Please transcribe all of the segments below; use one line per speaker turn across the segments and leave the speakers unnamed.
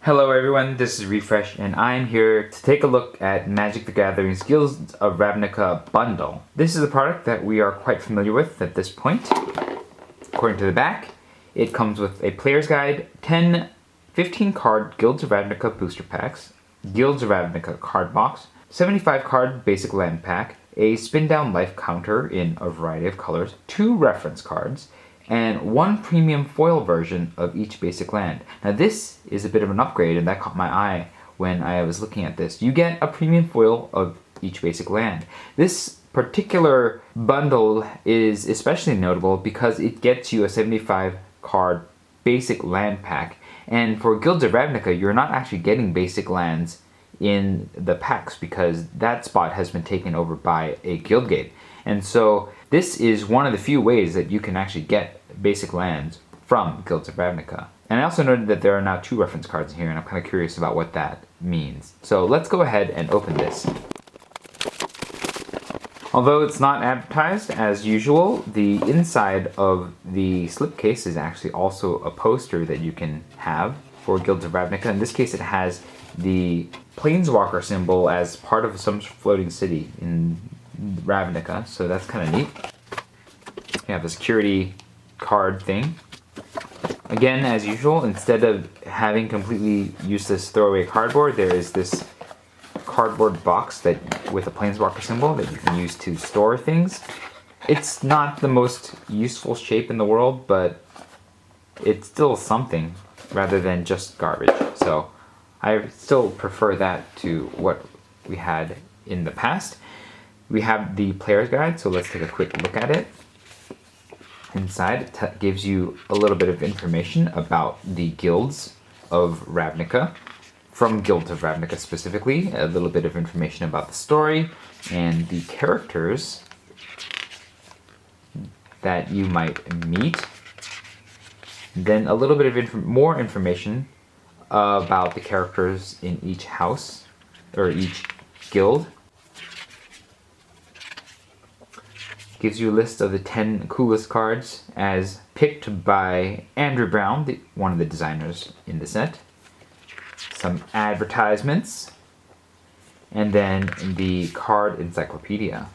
Hello everyone, this is Refresh and I'm here to take a look at Magic the Gathering's Guilds of Ravnica bundle. This is a product that we are quite familiar with at this point. According to the back, it comes with a player's guide, 10 15 card Guilds of Ravnica booster packs, Guilds of Ravnica card box, 75 card basic land pack, a spin down life counter in a variety of colors, 2 reference cards, and 1 premium foil version of each basic land. Now this is a bit of an upgrade, and that caught my eye when I was looking at this. You get a premium foil of each basic land. This particular bundle is especially notable because it gets you a 75 card basic land pack, and for Guilds of Ravnica you're not actually getting basic lands in the packs because that spot has been taken over by a Guildgate. And so this is one of the few ways that you can actually get basic lands from Guilds of Ravnica. And I also noted that there are now 2 reference cards in here, and I'm kind of curious about what that means. So let's go ahead and open this. Although it's not advertised as usual, the inside of the slipcase is actually also a poster that you can have for Guilds of Ravnica. In this case it has the Planeswalker symbol as part of some floating city in Ravnica, so that's kind of neat. You have a security card thing. Again, as usual, instead of having completely useless throwaway cardboard, there is this cardboard box that with a Planeswalker symbol that you can use to store things. It's not the most useful shape in the world, but it's still something rather than just garbage. So I still prefer that to what we had in the past. We have the player's guide, so let's take a quick look at it. Inside, it gives you a little bit of information about the Guilds of Ravnica, from Guilds of Ravnica specifically, a little bit of information about the story and the characters that you might meet. Then a little bit of more information about the characters in each house, or each guild. Gives you a list of the 10 coolest cards as picked by Andrew Brown, one of the designers in the set. Some advertisements, and then the card encyclopedia.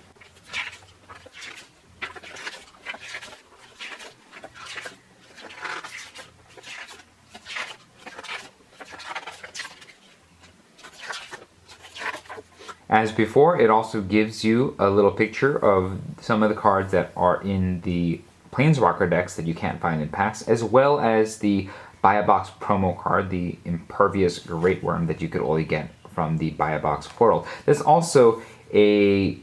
As before, it also gives you a little picture of some of the cards that are in the Planeswalker decks that you can't find in packs, as well as the Buy a Box promo card, the Impervious Great Worm that you could only get from the Buy a Box portal. There's also a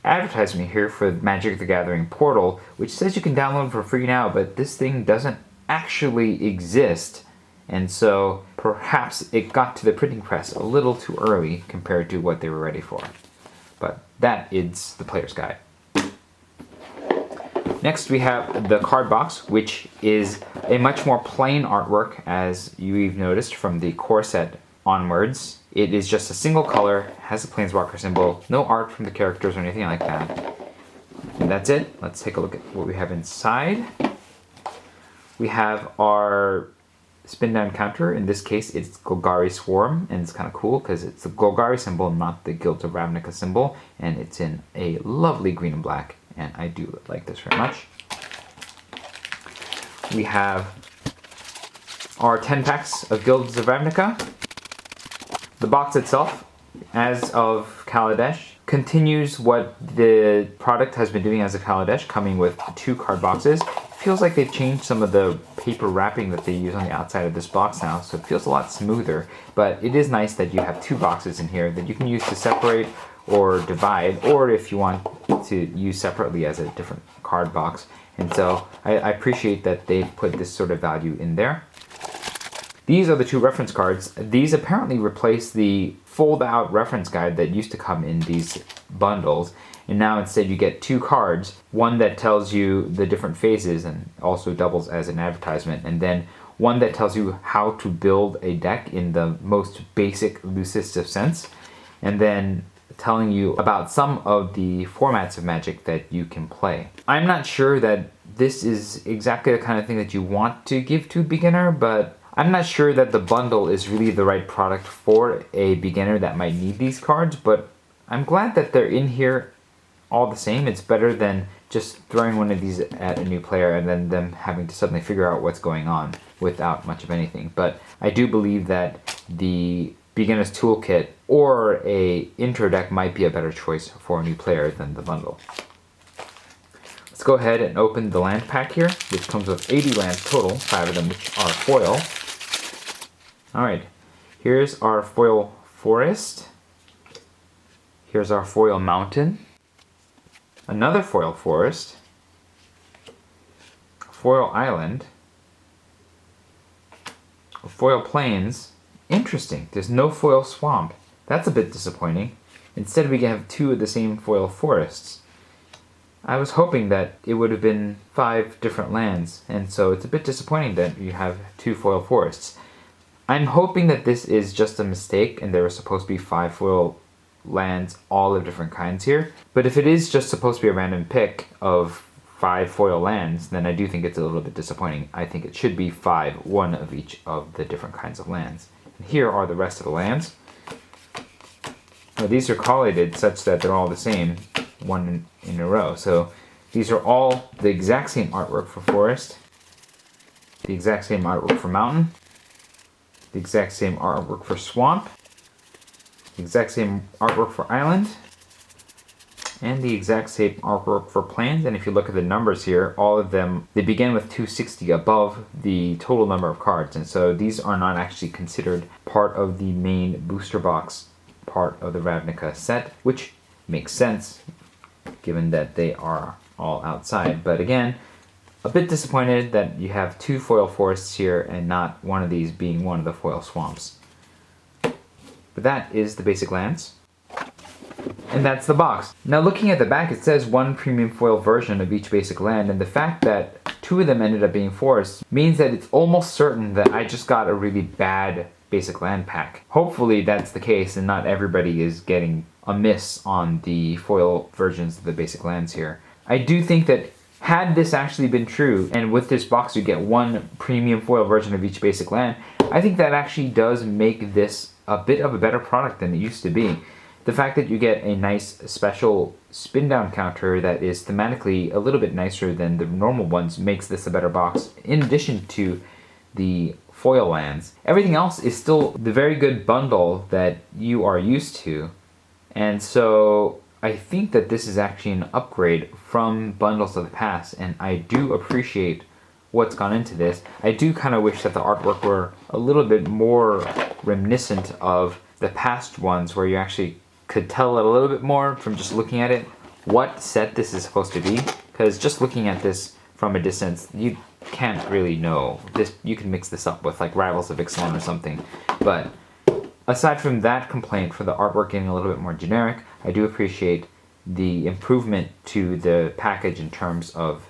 advertisement here for Magic the Gathering portal, which says you can download for free now, but this thing doesn't actually exist. And so perhaps it got to the printing press a little too early compared to what they were ready for. But that is the player's guide. Next we have the card box, which is a much more plain artwork, as you've noticed from the core set onwards. It is just a single color, has a Planeswalker symbol, no art from the characters or anything like that. And that's it. Let's take a look at what we have inside. We have our spin down counter. In this case it's Golgari Swarm, and it's kind of cool because it's the Golgari symbol, not the Guilds of Ravnica symbol, and it's in a lovely green and black, and I do like this very much. We have our 10 packs of Guilds of Ravnica. The box itself, as of Kaladesh, continues what the product has been doing as of Kaladesh, coming with 2 card boxes. Feels like they've changed some of the paper wrapping that they use on the outside of this box now, so it feels a lot smoother. But it is nice that you have 2 boxes in here that you can use to separate or divide, or if you want to use separately as a different card box. And so I appreciate that they've put this sort of value in there. These are the 2 reference cards. These apparently replace the fold-out reference guide that used to come in these bundles. And now instead you get 2 cards, one that tells you the different phases and also doubles as an advertisement, and then one that tells you how to build a deck in the most basic, loosest of sense, and then telling you about some of the formats of Magic that you can play. I'm not sure that this is exactly the kind of thing that you want to give to a beginner, but I'm not sure that the bundle is really the right product for a beginner that might need these cards, but I'm glad that they're in here all the same. It's better than just throwing one of these at a new player and then them having to suddenly figure out what's going on without much of anything. But I do believe that the beginner's toolkit or a intro deck might be a better choice for a new player than the bundle. Let's go ahead and open the land pack here, which comes with 80 lands total, 5 of them which are foil. Alright, here's our foil forest. Here's our foil mountain. Another foil forest. Foil island. Foil plains. Interesting, there's no foil swamp. That's a bit disappointing. Instead we have 2 of the same foil forests. I was hoping that it would have been 5 different lands, and so it's a bit disappointing that you have 2 foil forests. I'm hoping that this is just a mistake and there were supposed to be 5 foil lands, all of different kinds here. But if it is just supposed to be a random pick of 5 foil lands, then I do think it's a little bit disappointing. I think it should be 5, 1 of each of the different kinds of lands. And here are the rest of the lands. Now, these are collated such that they're all the same, one in a row. So these are all the exact same artwork for forest, the exact same artwork for mountain, the exact same artwork for swamp, the exact same artwork for island, and the exact same artwork for plains. And if you look at the numbers here, all of them, they begin with 260 above the total number of cards. And so these are not actually considered part of the main booster box part of the Ravnica set, which makes sense given that they are all outside. But again, a bit disappointed that you have 2 foil forests here and not one of these being one of the foil swamps. But that is the basic lands. And that's the box. Now looking at the back, it says 1 premium foil version of each basic land, and the fact that 2 of them ended up being forests means that it's almost certain that I just got a really bad basic land pack. Hopefully that's the case and not everybody is getting a miss on the foil versions of the basic lands here. I do think that had this actually been true, and with this box you get 1 premium foil version of each basic land, I think that actually does make this a bit of a better product than it used to be. The fact that you get a nice special spin down counter that is thematically a little bit nicer than the normal ones makes this a better box, in addition to the foil lands. Everything else is still the very good bundle that you are used to, and so I think that this is actually an upgrade from bundles of the past, and I do appreciate what's gone into this. I do kind of wish that the artwork were a little bit more reminiscent of the past ones, where you actually could tell it a little bit more from just looking at it what set this is supposed to be, because just looking at this from a distance you can't really know. You can mix this up with like Rivals of Ixalan or something, but aside from that complaint for the artwork getting a little bit more generic, I do appreciate the improvement to the package in terms of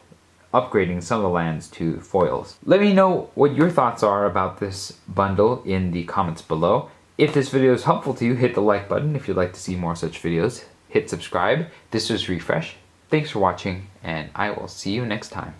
upgrading some of the lands to foils. Let me know what your thoughts are about this bundle in the comments below. If this video is helpful to you, hit the like button. If you'd like to see more such videos, hit subscribe. This was Refresh. Thanks for watching, and I will see you next time.